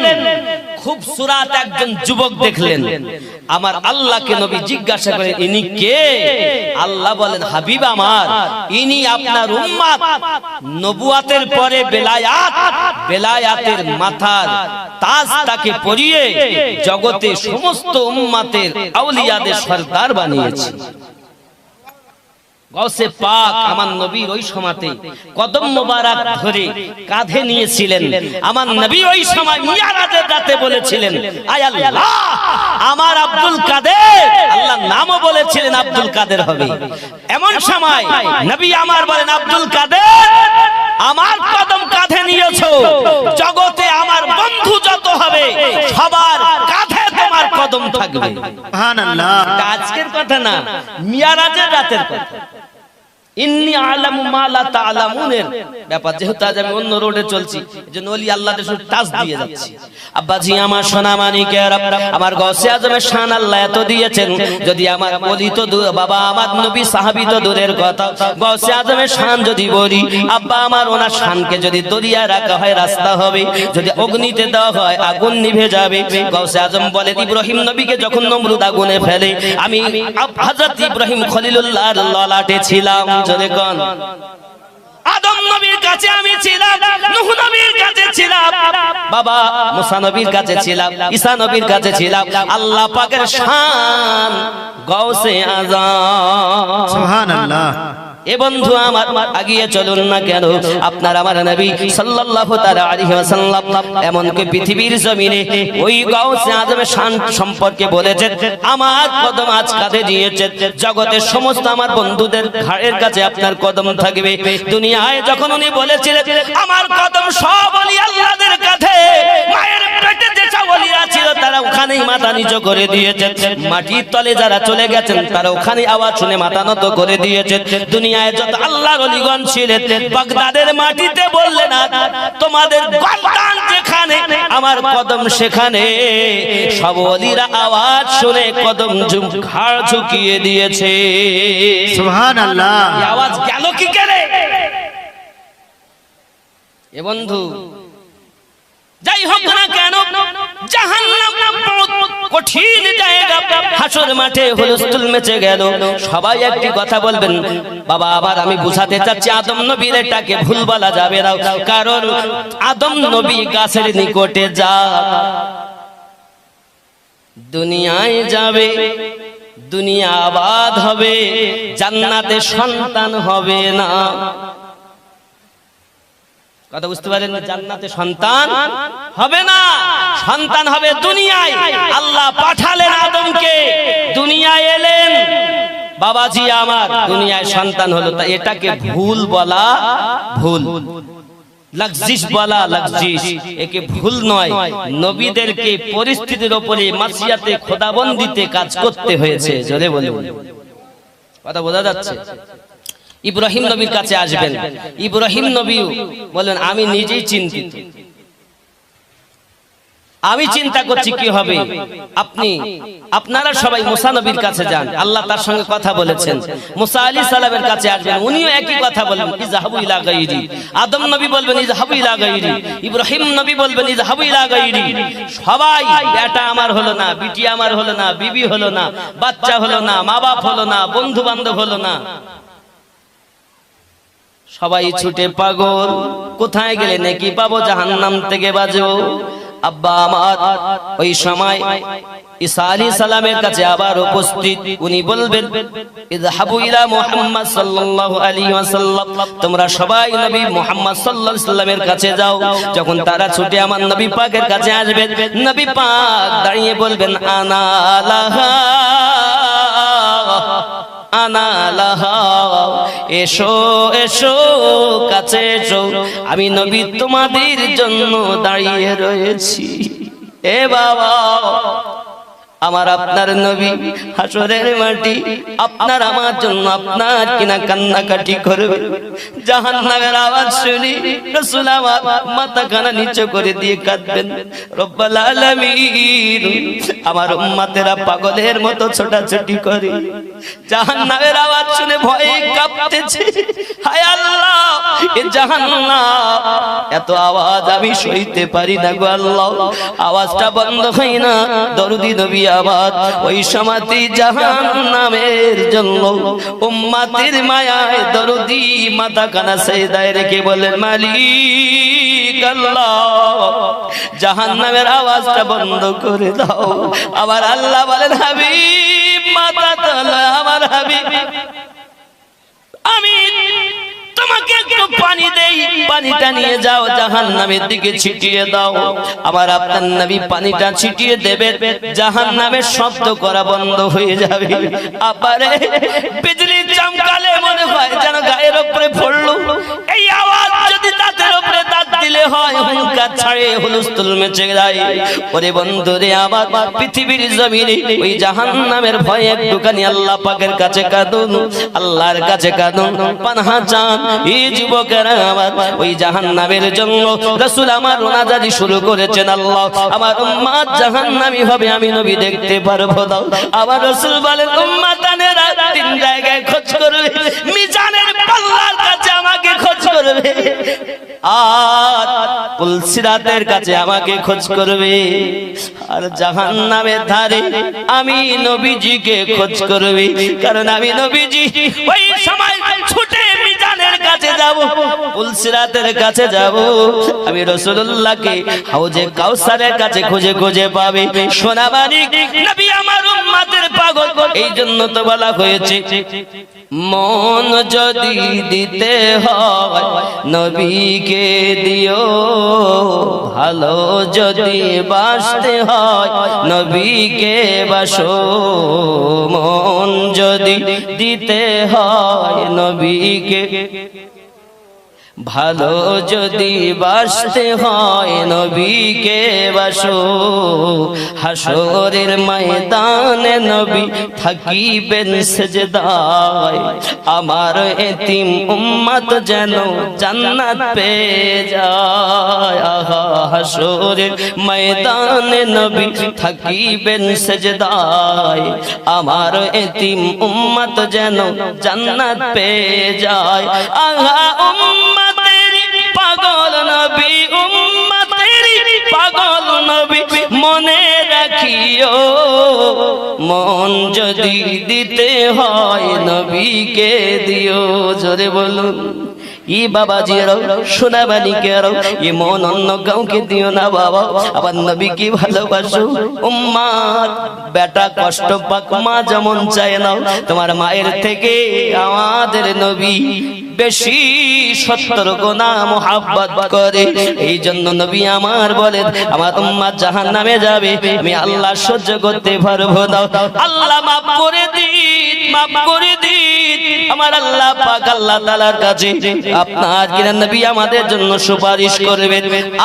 খুব সুরাত একজন যুবক দেখলেন, আমার আল্লাহকে নবী জিজ্ঞাসা করেন ইনি কে? আল্লাহ বলেন হাবিব আমার, ইনি আপনার উম্মত, নবুয়াতের পরে বেলায়াত, বেলায়াতের মাথার তাজ তাকে পরিয়ে জগতে সমস্ত উম্মতের আউলিয়াদের সরদার বানিয়েছে। গাউসে পাক আমার নবীর ওই সময়তে কদম মোবারক ধরে কাঁধে নিয়েছিলেন। আমার নবী ওই সময় মিরাজের রাতে বলেছিলেন আয় আল্লাহ আমার আব্দুল কাদের, আল্লাহ নামও বলেছিলেন আব্দুল কাদের হবে। এমন সময় নবী আমার বলেন আব্দুল কাদের আমার কদম কাঁধে নিয়েছো, জগতে আমার বন্ধু যত হবে সবার কাঁধে তোমার কদম থাকবে। সুবহানাল্লাহ। আজকের কথা না, মিরাজের রাতের কথা। ইন্নী আ'লামু মা লা তা'লামুনের ব্যাপার, যেহেতু আজ আমি অন্য রোডে চলছি, এজন্য ওলি আল্লাহদের শুধু টাচ দিয়ে যাচ্ছি। আব্বাজি আমার সোনা মানিকের, আমার গাউসে আজমের শান আল্লাহ এত দিয়েছেন, যদি আমার ওলি তো বাবা আমার নবী সাহাবী তো দূরের কথা, গাউসে আজমের শান যদি বলি, আব্বা আমার ওনার শানকে যদি দরিয়া রাখা হয় রাস্তা হবে, যদি অগ্নিতে দেওয়া হয় আগুন নিভে যাবে। গাউসে আজম বলে ইব্রাহিম নবীকে যখন নমরুদ আগুনে ফেলে, আমি হযরত ইব্রাহিম খলিলুল্লাহর ললাটে ছিলাম। জোরে কোন আদম নবীর কাছে আমি ছিলাম, নূহ নবীর কাছে ছিলাম, বাবা মুসা নবীর কাছে ছিলাম, ঈসা নবীর কাছে ছিলাম। আল্লাহ পাকের শান গাউসে আজম। সুবহানাল্লাহ। এ বন্ধু আমার আগিয়ে চলুন না কেন, আপনার আমার নবী সাল্লাল্লাহু তাআলা আলাইহি ওয়াসাল্লাম এমনকি পৃথিবীর জমিনে ওই গাউসে আজমের শান সম্পর্কে বলেছেন আমার কদম আজ কাঁধে নিয়েছে, জগতের সমস্ত আমার বন্ধুদের ঘাড়ের কাছে আপনার কদম থাকবে। দুনিয়ায় যখন উনি বলেছিলেন আমার কদম সব ওলি আল্লাহদের কাঁধে, মায়ের পেটে যে সব ওলিরা ছিল তারা ওখানেই মাথা নিচু করে দিয়েছেন, মাটির তলে যারা চলে গেছেন তারা ওখানেই আওয়াজ শুনে মাথা নত করে দিয়েছেন। দুনিয়ায় যত আল্লাহর ওলিগণ ছিলেন বাগদাদের মাটিতে বললেন তোমাদের গর্দান যেখানে আমার কদম সেখানে, সব ওলিরা আওয়াজ শুনে কদম ঘাড় ঝুঁকিয়ে দিয়েছে। সুবহানাল্লাহ। এই আওয়াজ গেল কি করে? এ বন্ধু যাই হোক না কেন, জাহান্নাম কঠিন জায়গা, হাসর মাঠে হুলস্থুল মেচে গেল। সবাই একটি কথা বলবেন বাবা, আবার আমি বুঝাতে চাচ্ছি আদম নবীর এটাকে ভুল বলা যাবে না, কারণ আদম নবী গাছের নিকটে যা দুনিয়ায় যাবে, দুনিয়া আবাদ হবে, জান্নাতে সন্তান হবে না। কথা বুঝতে পারেন? জান্নাতে সন্তান হবে না, সন্তান হবে দুনিয়ায়। আল্লাহ পাঠালেন আদমকে, দুনিয়ায় এলেন, বাবাজি আমার দুনিয়ায় সন্তান হলো, তা এটাকে ভুল বলা ভুল, লগজিশ বলা লগজিশ, একে ভুল নয়। নবীদেরকে পরিস্থিতির উপরে মাসিয়াতে খোদাবন্দিতে কাজ করতে হয়েছে। জোরে বলুন, কথা বোঝা যাচ্ছে? ইব্রাহিম নবীর কাছে আসবেন, ইব্রাহিম নবী বলেন আমি নিজেই চিন্তিত, আমি চিন্তা করছি কি হবে। আপনারা সবাই মুসা নবীর কাছে যান, আল্লাহ তার সঙ্গে কথা বলেছেন। মুসা আলাইহিস সালামের কাছে আসবেন, উনিও একই কথা বলবেন, ইযহাবু ইলা গায়রি। আদম নবী বলবেন ইযহাবু ইলা গায়রি, ইব্রাহিম নবী বলবেন ইযহাবু ইলা গায়রি। সবাই বেটা আমার হলো না, বিটি আমার হলো না, বিবি হলো না, বাচ্চা হলো না, মা বাপ হলো না, বন্ধু বান্ধব হলো না, সবাই ছুটে পাগল। কোথায় গেলে নাকি পাবো, জাহান্নাম থেকে বাঁচবো। আব্বা আমার ওই সময় ঈসা আলাইহিস সালামের কাছে আবার উপস্থিত, উনি বলবেন ইযহাবু ইলা মুহাম্মদ সাল্লাল্লাহু আলাইহি ওয়াসাল্লাম, তোমরা সবাই নবী মুহাম্মদ সাল্লাল্লাহু আলাইহি ওয়াসাল্লামের কাছে যাও। যখন তারা ছুটে আমার নবী পাকের কাছে আসবেন, নবী পাক দাঁড়িয়ে বলবেন আনা লাহা আনা লাহা, এসো এসো কাছে এসো, আমি নবী তোমাদের জন্য দাঁড়িয়ে রয়েছি। এ বাবা, আমার আপনার নবী হাসরের মাটি আপনার আমার জন্য আপনার কিনা কান্নাকাটি করবে। জাহান্নামের আওয়াজ শুনি রাসূল আমার মাথা কানা নিচু করে দিয়ে কাঁদবেন, রব্বুল আলামিন আমার উম্মতেরা পাগলের মতো ছোটাছুটি করে, জাহান্নামের আওয়াজ শুনে ভয়ে কাঁপতেছে। হায় আল্লাহ, এ জাহান্নাম, এত আওয়াজ আমি সইতে পারি না গো আল্লাহ, আওয়াজটা বন্ধ হয় না। দরুদি নবী আবার ওই সমাতি জাহান্নামের জন্য উম্মতের মায়ায় দরুদি মাথা কানা সেজদায় রেখে বলেন মালিক আল্লাহ, জাহান্নামের আওয়াজটা বন্ধ করে দাও। আবার আল্লাহ বলেন হাবিব মাথা তোলো, আমার হাবিব আমি তোমাকে একটু পানি দেই, পানিটা নিয়ে যাও জাহান্নামের দিকে ছিটিয়ে দাও। আবার আপনার নবী পানিটা ছিটিয়ে দেবে, জাহান্নামের শব্দ করা বন্ধ হয়ে যাবে। আবারে বিজলি চমকালে মনে হয় যেন গায়ের উপরে পড়লো। এই আওয়াজ যদি দাঁতের উপরে দাঁত দিলে হয় হুঙ্কার ছাড়ে হুলস্থুল মেচে যায়। ওরে বন্ধুরে আমার পৃথিবীর জমিনে ওই জাহান্নামের ভয়ে একটুখানি আল্লাহ পাকের কাছে কাঁদুন, আল্লাহর কাছে কাঁদুন, পানাহা চান। এই যুবকেরা আমার ওই জাহান্নামের জন্য রাসূল আমার ওনাজারি শুরু করেছেন, আল্লাহ আমার উম্মত জাহান্নামী হবে আমি নবী দেখতে পারবো দাও। আবার রাসূল বলেন উম্মতানেরা তিন জায়গায় খোঁজ করবে, মিজানের পাল্লার কাছে আমাকে খোঁজ করবে, আর পুলসিরাতের কাছে আমাকে খোঁজ করবে, আর জাহান্নামের ধারে আমি নবীজিকে খোঁজ করবে। কারণ আমি নবীজি ওই সময় ছুটে মিজানের কাছে যাব, পুলসিরাতের কাছে যাব, আমি রাসূলুল্লাহকে হাউজে কাউসারের কাছে খুঁজে খুঁজে পাবে। সোনামানিক নবী আমার উম্মতের পাগল, এই জন্য তো বলা হয়েছে মন যদি দিতে হয় নবীকে দিও, ভালো যদি বাসতে হয় নবীকে বাসো, মন যদি দিতে হয় নবীকে, ভালো যদি বাসতে হয় নবীকে বাসো, হাসরের ময়দানে নবী থাকিবেন সেজদায়, আমার এতিম উম্মত যেন জান্নাত পেয়ে যায়। আহা, হাসরের ময়দানে নবী থাকিবেন সেজদায়, আমার এতিম উম্মত যেন জান্নাত পেয়ে যায়। আহা পাগল নবী, উম্মতেরি পাগল নবী, মনে রাখিও মন যদি দিতে হয় নবীকে দিও। জোরে বলুন ই বাবাজিরাও সোনাবানিকেরাও, এ মন অন্য কাউকে দিও না বাবা, আবার নবীকে ভালোবাসো। উম্মত বেটা কষ্ট পাক, মা যেমন চায় না, তোমার মায়ের থেকে আমাদের নবী বেশি 70 গুণা মুহাব্বত করে। এই জন্য নবী আমার বলেন আমার উম্মত জাহান্নামে যাবে, আমি আল্লাহ সহ্য করতে পারবো না। আল্লাহ মাফ করে দিন, মাফ করে দিন আমার আল্লাহ পাক আল্লাহ তাআলার কাছে আপনার কিনা নবী আমাদের জন্য সুপারিশ করবেন।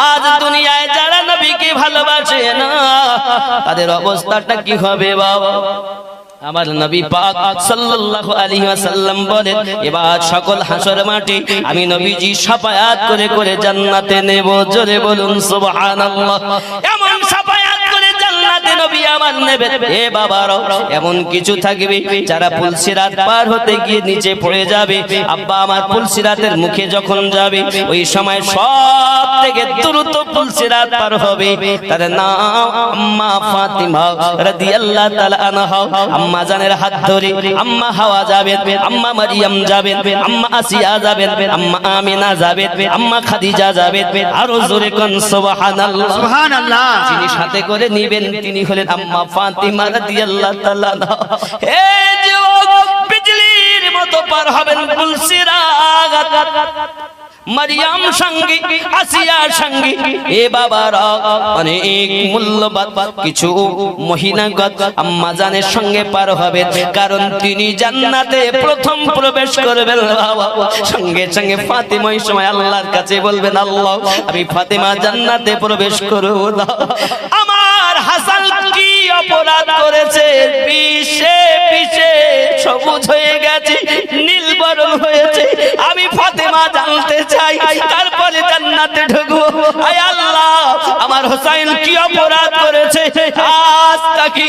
আজ দুনিয়ায় যারা নবীকে ভালোবাসে না তাদের অবস্থাটা কি হবে বাবা? আমার নবী পাক সাল্লাল্লাহু আলাইহি ওয়াসাল্লাম বলেন, এবার সকল হাসর মাঠে আমি নবীজি শাফায়াত করে করে জান্নাতে নেব। জোরে বলুন সুবহানাল্লাহ। এমন শাফায়াত করে জান্নাতে নবী আমার নেবেন। এ বাবারা, এমন কিছু থাকবে যারা পুলসিরাত পার হতে গিয়ে নিচে পড়ে যাবে। আব্বা আমার পুলসিরাতের মুখে যখন যাবে, ওই সময় সব থেকে দ্রুত পুলসিরাত পার হবে। তার নাম আম্মা ফাতিমা রাদিয়াল্লাহু তাআলা আনহা। আম্মা জানের হাত ধরে আম্মা হাওয়া যাবেন, আম্মা মারিয়াম যাবেন, আম্মা আসিয়া যাবেন, আম্মা আমিনা যাবেন, আম্মা খাদিজা যাবেন। আরো জোরে কোন সুবহানাল্লাহ। সুবহানাল্লাহ। যিনি সাথে করে নিবেন তিনি হলেন আম্মা ফাতিমা রাদিয়াল্লাহু তাআলা আনহা। হে যুবক, বিজলির মতো পার হবেন পুলসিরাত। মারিয়াম সঙ্গী, আসিয়া সঙ্গী। এ বাবারা, অনেক মূল্যবান কিছু মহিনাগত আম্মা জানের সঙ্গে পার হবে, কারণ তিনি জান্নাতে প্রথম প্রবেশ করবেন। সঙ্গে সঙ্গে ফাতিমা ওই সময় আল্লাহর কাছে বলবেন, আল্লাহ আমি ফাতিমা জান্নাতে প্রবেশ করব না। আমার হাসান কি অপরাধ করেছে? পিছে পিছে সবুজ হয়ে গেছে, নীল বরণ হয়েছে। আমি ফাতিমা জানতে চাই, তারপরে জান্নাতে ঢুকবো। আয় আল্লাহ, আমার হোসেন কি অপরাধ করেছে? আজ তাকে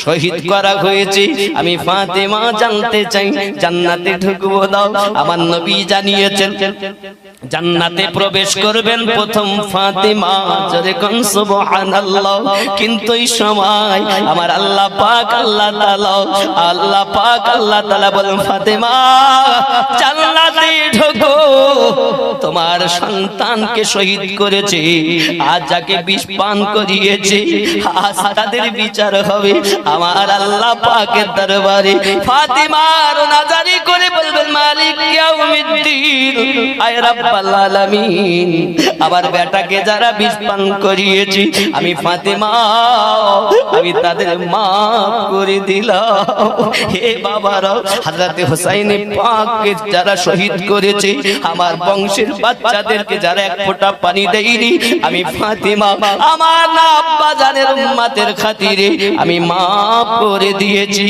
শহীদ করা হয়েছে, আমি ফাতিমা জানতে চাই, জান্নাতে ঢুকবো দাও। আমার নবী জানিয়েছেন জান্নাতে প্রবেশ করবেন প্রথম ফাতিমা। জোরে কোন সুবহানাল্লাহ। কিন্তু এই সময় আমার আল্লাহ পাক আল্লাহ তাআলা বলেন, ফাতিমা জান্নাতে ঢোকো। তোমার সন্তানকে শহীদ করেছে, আজ যাকে বিষ পান করিয়েছে, আজ তাদের বিচার হবে আমার আল্লাহ পাকের দরবারে। ফাতিমা রোনাজারি করে বলবেন, মালিক ইয়াউমিদ্দিন, আয় রাব্বাল আলামিন, আমার বেটাকে যারা বিষ পান করিয়েছে, আমি ফাতিমা আমি তাদের মাফ করে দিলাম। হে বাবারা, হযরত হুসাইন পাককে যারা শহীদ করেছে, আমার বংশের বাচ্চাদেরকে যারা এক ফোঁটা পানি দেয়নি, আমি ফাতিমা আমার না আব্বা জানের উম্মতের খাতিরে আমি মাফ করে দিয়েছি।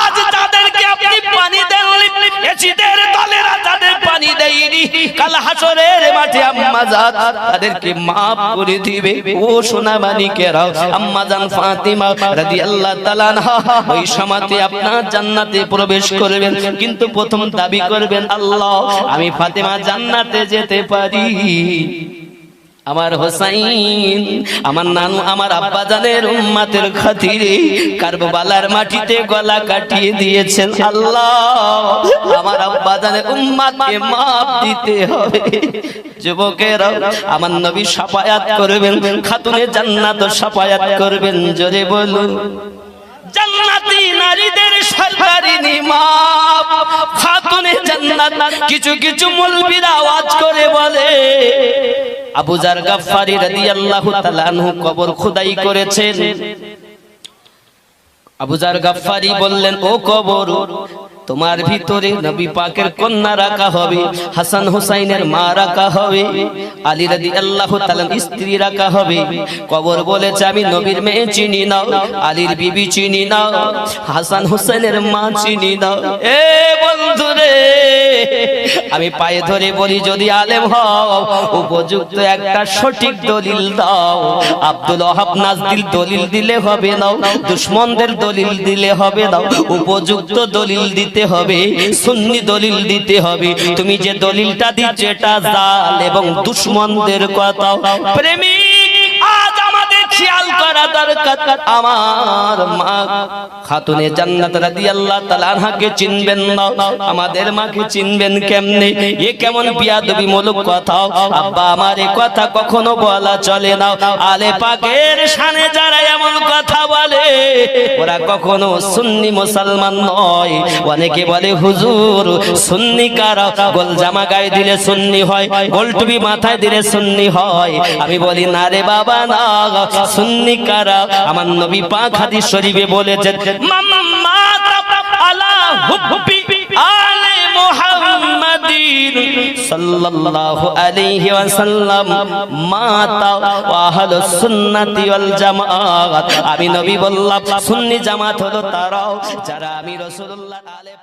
আজ তাদেরকে আপনি পানি দেননি, এজিদের দলেরা তাদের পানি দেয়নি, কাল হাসরের মাঠে আম্মা জান তাদেরকে মাফ করে দিবে। ও সোনা মানিকেরা, আম্মা জান ফাতিমা রাদিয়াল্লাহু তাআলা আনহা ওই সময়তে আপনার জান্নাতে প্রবেশ করবেন, কিন্তু প্রথম দাবি করবেন, আল্লাহ আমি ফাতিমা জান্নাতে যেতে পারি। আমার হোসাইন, আমার নানু, আমার আব্বা জানের উম্মতের খাতিরে কারবালার মাটিতে গলা কাটিয়ে দিয়েছেন। আল্লাহ আমার আব্বা জানের উম্মতকে মাফ দিতে হবে। যুবকেরা, আমার নবী শাফায়াত করবেন, খাতুনে জান্নাত শাফায়াত করবেন। জোরে বলুন, জান্নাতি নারীদের সরকারি নিমাপ খাতুনে জান্নাত। কিছু কিছু মৌলবীরা আওয়াজ করে বলে, আবু যার গাফফারি রাদিয়াল্লাহু তাআলা আনহু কবর খোদাই করেছেন। আবু যার গাফফারি বললেন, ও কবর, তোমার ভিতরে নবী পাকের কন্যা রাখা হবে, হাসান হুসাইনের মা রাখা হবে, আলী রাদিয়াল্লাহু তাআলা স্ত্রী রাখা হবে। কবর বলেছে, আমি নবীর মেয়ে চিনি না, আলীর বিবি চিনি না, হাসান হুসাইনের মা চিনি না। এ বন্ধুরে, আমি পায়ে ধরে বলি, যদি আলেম হও উপযুক্ত একটা সঠিক দলিল দাও। আব্দুল ওয়াহাব নাজদিল দলিল দিলে হবে না, দুশমনদের দলিল দিলে হবে না, উপযুক্ত দলিল দিতে হবে, সুন্নি দলিল দিতে হবে। তুমি যে দলিলটা দিচ্ছ এটা জাল এবং দুশমনদের কথা। প্রেমিক, আজ আমাদের খেয়াল করা দরকার। আমার মা খাতুনে জান্নাত রাদিয়াল্লাহু তাআলা আনহাকে চিনবেন না, আমাদের মাকে চিনবেন কেমনে? এ কেমন বিয়াদবি মূলক কথা? আব্বা আমার এই কথা কখনো বলা চলে না। আলে পাকের শানে যারা এমন কথা বলে, ওরা কখনো সুন্নি মুসলমান নয়। অনেকে বলে, হুজুর সুন্নি কারা? গোল জামা গায়ে দিলে সুন্নি হয়, গোল টুপি মাথায় দিলে সুন্নি হয়। আমি বলি, না রে বাবা না, সুন্নি কারা? আমার নবী পাক হাদিস শরীফে বলেছেন, মাম্মা আলা হুব্বি আলে মুহাম্মাদিন সাল্লাল্লাহু আলাইহি ওয়াসাল্লাম মাতা ওয়া আহলুস সুন্নাতি ওয়াল জামাত। আমি নবী বললাম সুন্নি জামাত হলো তারাও যারা আমি রাসূলুল্লাহর আলে